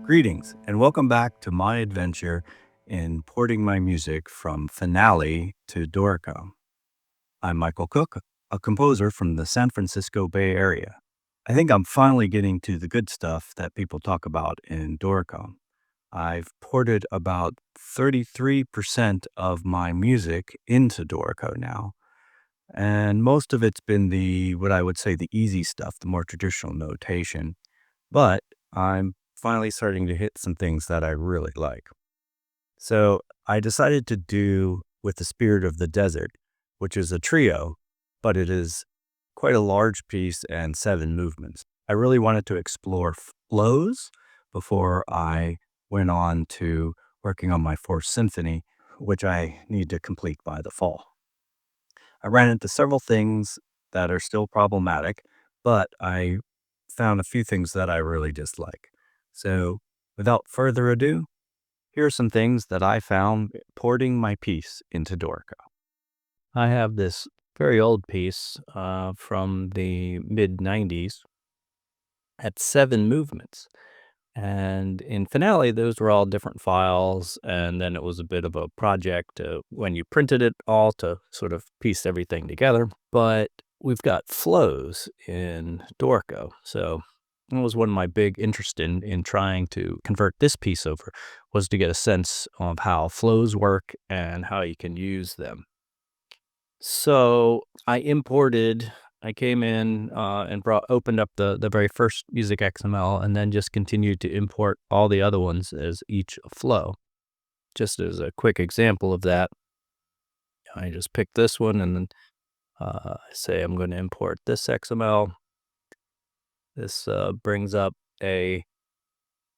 Greetings, and welcome back to my adventure in porting my music from Finale to Dorico. I'm Michael Cooke, a composer from the San Francisco Bay Area. I think I'm finally getting to the good stuff that people talk about in Dorico. I've ported about 33% of my music into Dorico now, and most of it's been what I would say the easy stuff, the more traditional notation. But I'm finally starting to hit some things that I really like. So I decided to do With the Spirit of the Desert, which is a trio, but it is quite a large piece and 7 movements. I really wanted to explore flows before I went on to working on my 4th symphony, which I need to complete by the fall. I ran into several things that are still problematic, but I found a few things that I really dislike. So, without further ado, here are some things that I found porting my piece into Dorico. I have this very old piece from the mid 90s at 7 movements. And in Finale, those were all different files. And then it was a bit of a project when you printed it all to sort of piece everything together. But we've got flows in Dorico. So that was one of my big interests in trying to convert this piece over, was to get a sense of how flows work and how you can use them. So I came in and opened up the very first Music XML and then just continued to import all the other ones as each a flow. Just as a quick example of that, I just picked this one and then say I'm going to import this XML. This brings up a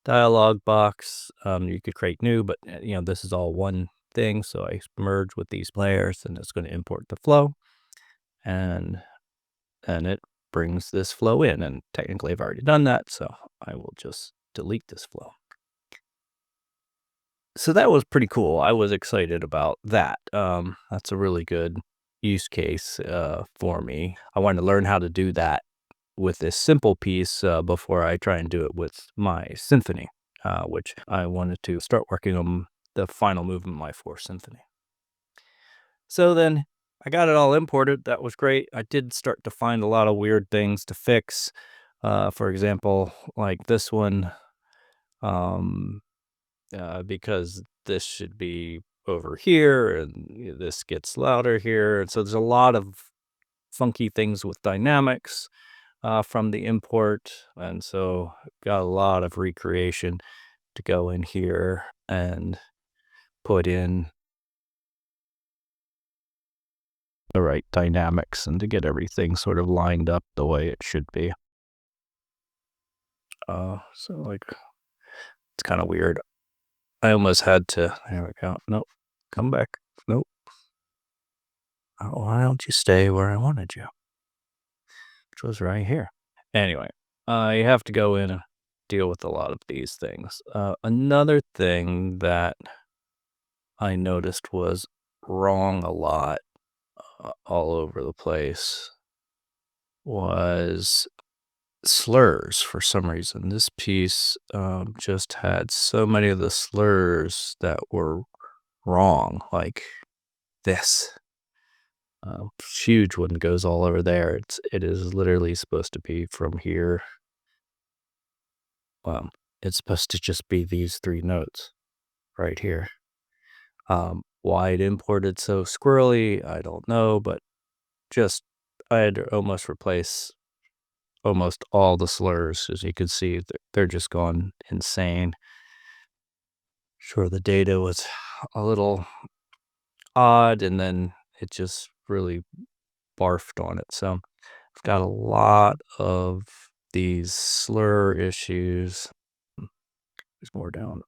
dialog box. You could create new, but this is all one thing. So I merge with these layers and it's going to import the flow. And it brings this flow in, and technically I've already done that, so I will just delete this flow. So that was pretty cool. I was excited about that. That's a really good use case for me. I wanted to learn how to do that with this simple piece before I try and do it with my symphony, which I wanted to start working on the final movement of my 4th symphony. So then I got it all imported. That was great. I did start to find a lot of weird things to fix. For example, like this one, because this should be over here and this gets louder here. And so there's a lot of funky things with dynamics from the import. And so got a lot of recreation to go in here and put in the right dynamics and to get everything sort of lined up the way it should be. So like, it's kind of weird. I almost had to, there we go. Nope. Come back. Nope. Why don't you stay where I wanted you? Which was right here. Anyway, you have to go in and deal with a lot of these things. Another thing that I noticed was wrong a lot all over the place was slurs for some reason. This piece just had so many of the slurs that were wrong, like this. Huge one goes all over there. It is literally supposed to be from here. It's supposed to just be these 3 notes right here. Why it imported so squirrely, I don't know, but just I had to almost replace almost all the slurs. As you can see, they're just gone insane. Sure, the data was a little odd, and then it just really barfed on it. So I've got a lot of these slur issues. There's more down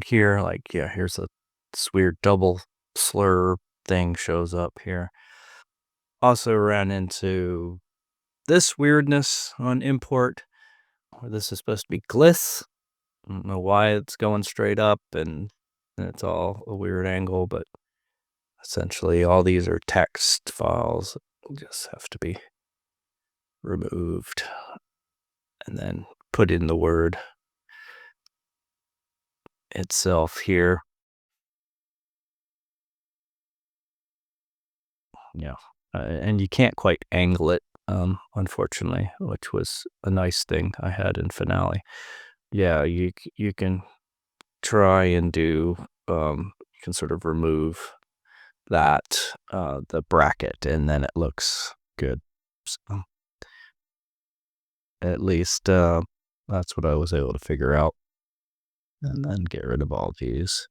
here. Like, yeah, here's this weird double slur thing shows up here. Also ran into this weirdness on import, where this is supposed to be gliss. I don't know why it's going straight up and it's all a weird angle, but essentially all these are text files. Just have to be removed and then put in the word. itself here. Yeah, and you can't quite angle it, unfortunately, which was a nice thing I had in Finale. Yeah, you can try and do, you can sort of remove that, the bracket, and then it looks good. So, at least, that's what I was able to figure out, and then get rid of all these.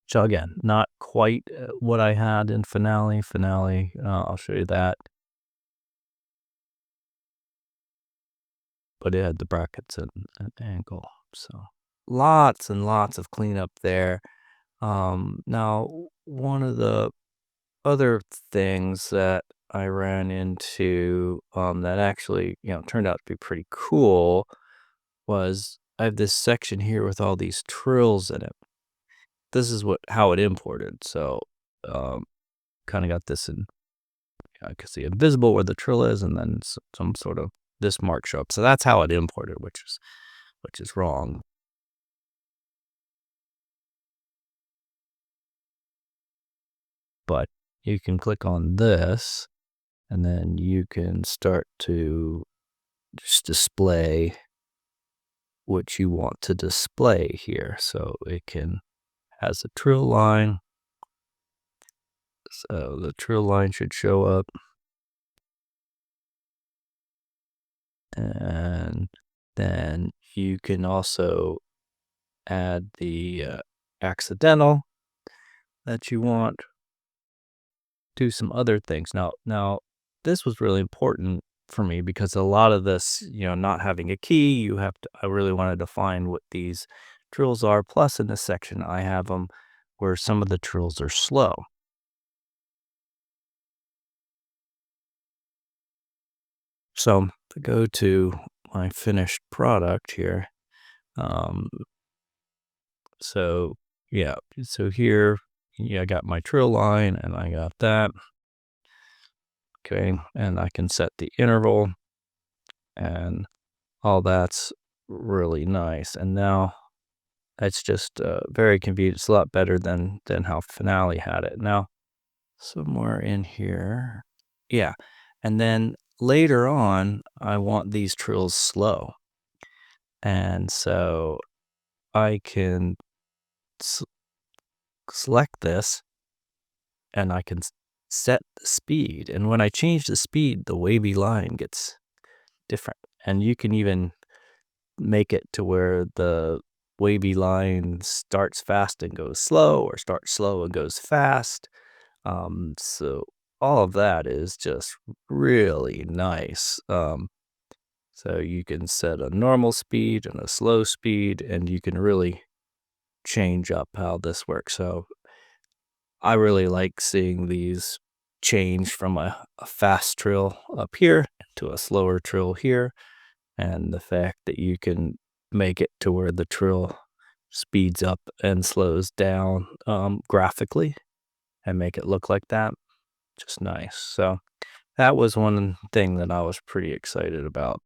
So again, not quite, what I had in Finale. Finale, I'll show you that, but it had the brackets and angle, so lots and lots of cleanup there. Now one of the other things that I ran into, that actually, turned out to be pretty cool was I have this section here with all these trills in it. This is how it imported. So, kind of got this in, I can see invisible where the trill is, and then some sort of this mark show up. So that's how it imported, which is wrong. But you can click on this, and then you can start to just display what you want to display here. So it has a trill line. So the trill line should show up. And then you can also add the accidental that you want. Do some other things. Now this was really important for me because a lot of this, not having a key, I really wanted to find what these trills are. Plus in this section, I have them where some of the trills are slow. So to go to my finished product here, so yeah, so here, I got my trill line and I got that. Okay, and I can set the interval and all that's really nice. And now it's just very convenient. It's a lot better than how Finale had it. Now, somewhere in here, yeah. And then later on, I want these trills slow. And so I can select this and I can set the speed. And when I change the speed, the wavy line gets different. And you can even make it to where the wavy line starts fast and goes slow, or starts slow and goes fast. So all of that is just really nice. So you can set a normal speed and a slow speed, and you can really change up how this works. So I really like seeing these change from a fast trill up here to a slower trill here, and the fact that you can make it to where the trill speeds up and slows down graphically and make it look like that. Just nice. So that was one thing that I was pretty excited about.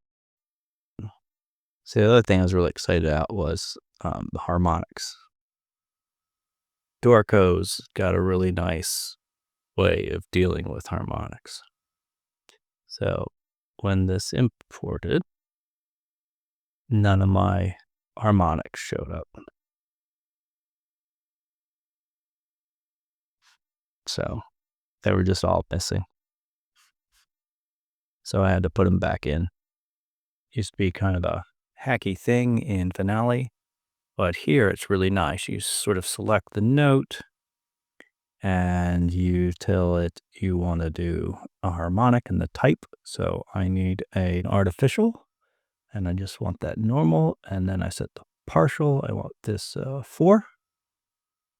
So the other thing I was really excited about was the harmonics. Dorico's got a really nice way of dealing with harmonics. So when this imported, none of my harmonics showed up. So they were just all missing. So I had to put them back in. Used to be kind of a hacky thing in Finale, but here it's really nice. You sort of select the note and you tell it you want to do a harmonic and the type. So I need an artificial, and I just want that normal. And then I set the partial. I want this 4.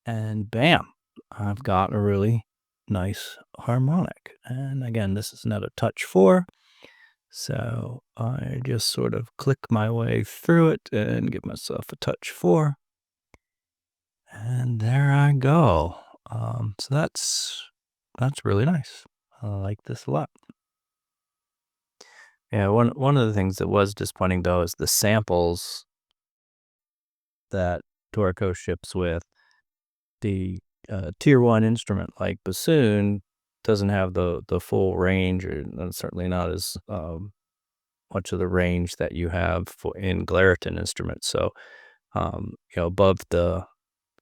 And bam, I've got a really nice harmonic. And again, this is another touch 4. So I just sort of click my way through it and give myself a touch 4. And there I go. So that's really nice. I like this a lot. Yeah, one of the things that was disappointing though is the samples that Dorico ships with. The tier one instrument like bassoon doesn't have the full range, or certainly not as much of the range that you have in Claritin instruments. So, above the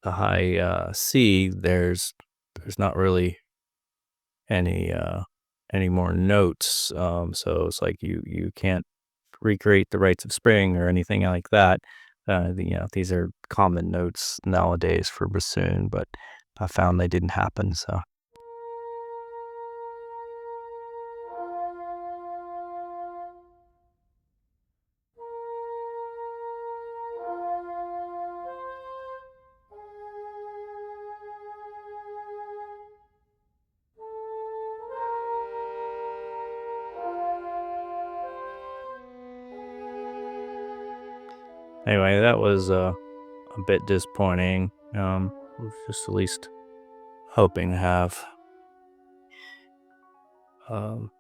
high C, there's not really any any more notes. So it's like you can't recreate the rites of spring or anything like that. These are common notes nowadays for bassoon, but I found they didn't happen. So anyway, that was a bit disappointing. Was just at least hoping to have um,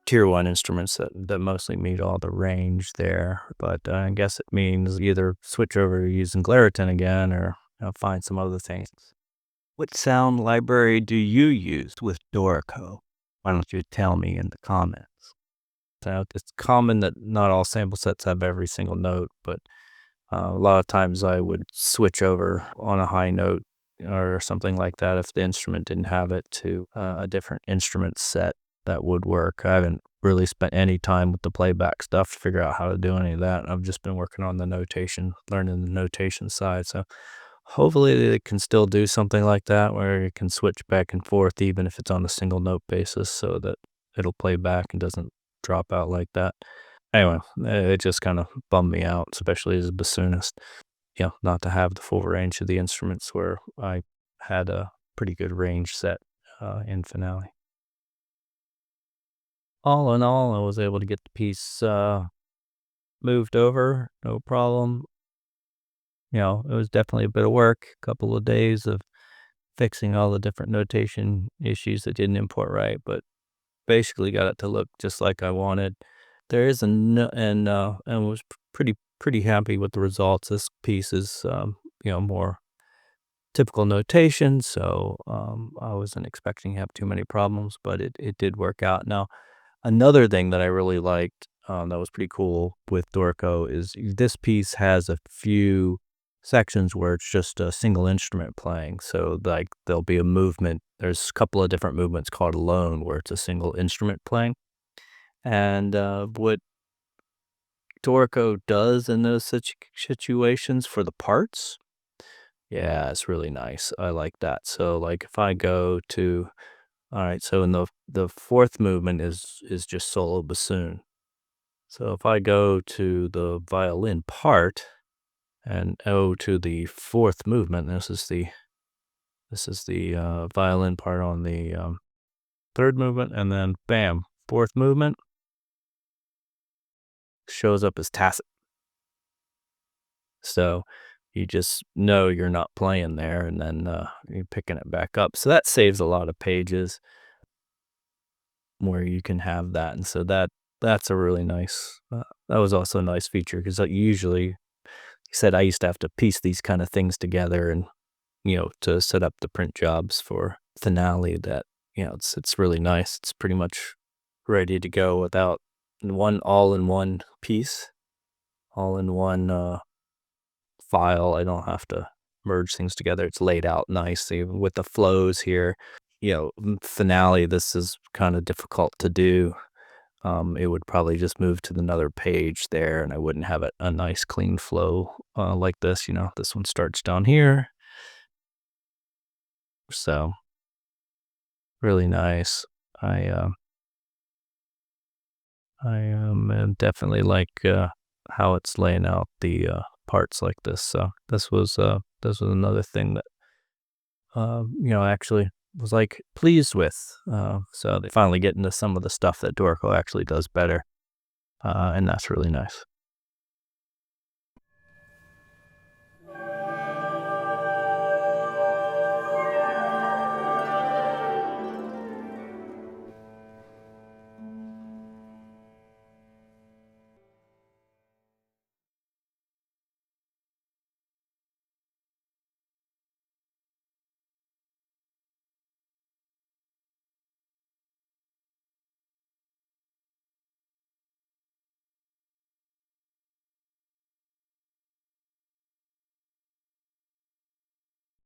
tier one instruments that mostly meet all the range there. But I guess it means either switch over to using Claritin again, or find some other things. What sound library do you use with Dorico? Why don't you tell me in the comments? So it's common that not all sample sets have every single note, but a lot of times I would switch over on a high note or something like that if the instrument didn't have it to a different instrument set that would work. I haven't really spent any time with the playback stuff to figure out how to do any of that. I've just been working on the notation, learning the notation side. So hopefully they can still do something like that where you can switch back and forth even if it's on a single note basis so that it'll play back and doesn't drop out like that. Anyway, it just kind of bummed me out, especially as a bassoonist, not to have the full range of the instruments where I had a pretty good range set in finale. All in all, I was able to get the piece moved over, no problem. It was definitely a bit of work, a couple of days of fixing all the different notation issues that didn't import right, but basically got it to look just like I wanted. There is a no, and was pretty happy with the results. This piece is more typical notation, so I wasn't expecting to have too many problems, but it did work out. Now, another thing that I really liked, that was pretty cool with Dorico is this piece has a few sections where it's just a single instrument playing. So like there'll be a movement. There's a couple of different movements called alone where it's a single instrument playing. And what Dorico does in those situations for the parts, yeah, it's really nice. I like that. So like if I go to, all right, so in the fourth movement is just solo bassoon. So if I go to the violin part and to the fourth movement, this is the violin part on the third movement, and then bam, fourth movement shows up as Tacet. So you just know you're not playing there, and then you're picking it back up. So that saves a lot of pages where you can have that, and so that's a really nice. That was also a nice feature because usually, like I said, I used to have to piece these kind of things together, and to set up the print jobs for finale. That it's really nice. It's pretty much ready to go without all in one piece, all in one file. I don't have to merge things together. It's laid out nicely with the flows here. Finale, this is kind of difficult to do. It would probably just move to another page there, and I wouldn't have a nice clean flow like this. This one starts down here. So really nice. I definitely like how it's laying out the parts like this. So this was another thing that actually was like pleased with. So they finally get into some of the stuff that Dorico actually does better, and that's really nice.